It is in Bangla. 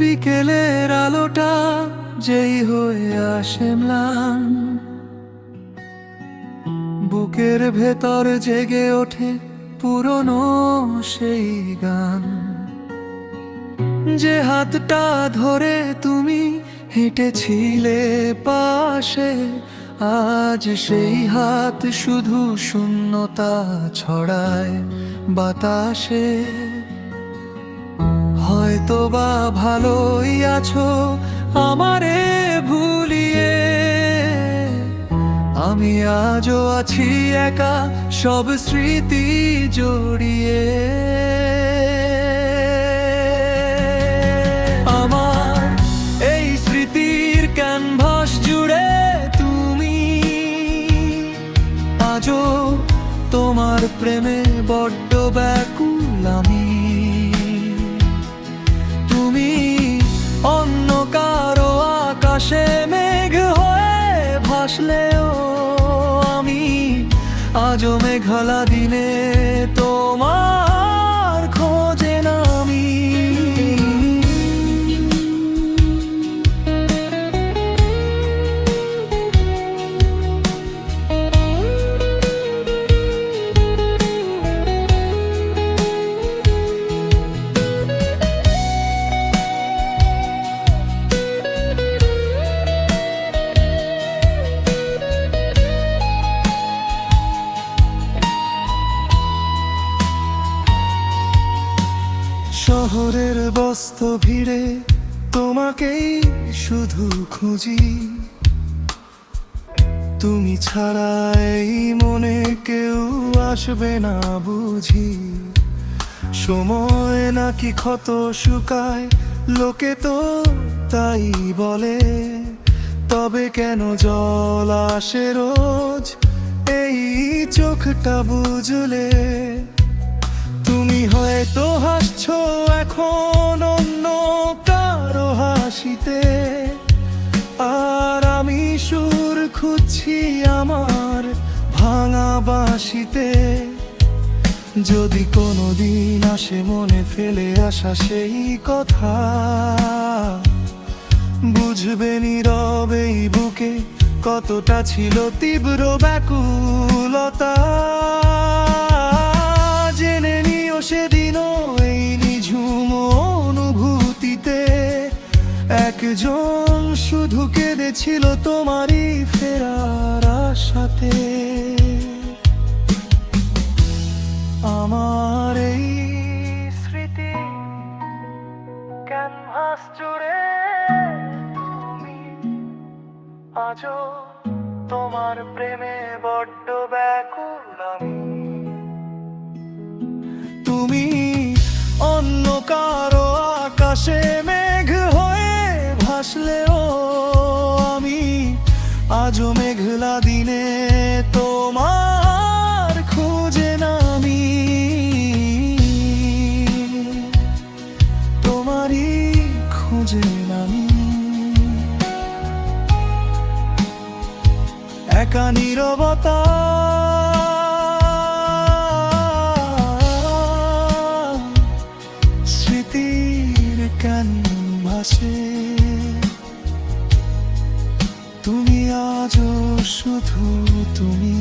বিকেলের আলোটা যেই হয়ে আসে ম্লান, বুকের ভেতর জেগে ওঠে পুরনো সেই গান। যে হাতটা ধরে তুমি হেঁটেছিলে পাশে, আজ সেই হাত শুধু শূন্যতা ছড়ায় বাতাসে। হয়তো বা ভালোই আছো আমারে ভুলিয়ে, আমি আজও আছি একা সব স্মৃতি জড়িয়ে। আমার এই স্মৃতির ক্যানভাস জুড়ে তুমি, আজও তোমার প্রেমে বড্ড ব্যাকুল আমি। তুমি অন্য কারো আকাশে মেঘ হয়ে ভাসলেও, আমি আজও মেঘলা দিনে তোমার খোঁজে নামি। শহরের ব্যস্ত ভিড়ে তোমাকেই শুধু খুঁজি, তুমি ছাড়া এই মনে কেউ আসবে না বুঝি। সময় নাকি ক্ষত শুকায় লোকে তো তাই বলে, তবে কেন জল আসে রোজ এই চোখটা বুঝলে। তুমি হয়তো হাসছো এখন অন্য কারো হাসিতে, আর আমি সুর খুঁজছি আমার ভাঙা বাঁশিতে। যদি কোনোদিন আসে মনে ফেলে আসা সেই কথা, বুঝবে নীরবেই বুকে কতটা ছিল তীব্র ব্যাকুলতা। জেনে নিও সেদিনও এই নিঝুম অনুভূতিতে একজন শুধু কেঁদেছিল তোমারই ফেরার আশাতে। আমার এই স্মৃতি ক্যানভাস জুড়ে তুমি, আজও তোমার প্রেমে বড্ড ব্যাকুল আমি। তুমি অন্য কারো আকাশে মেঘ হয়ে ভাসলেও, আমি আজও মেঘলা দিনে তোমার খোঁজে নামি। তোমারই খোঁজে নামি। একা নীরবতা স্মৃতির ক্যানভাসে, তুমি আজও শুধু তুমি।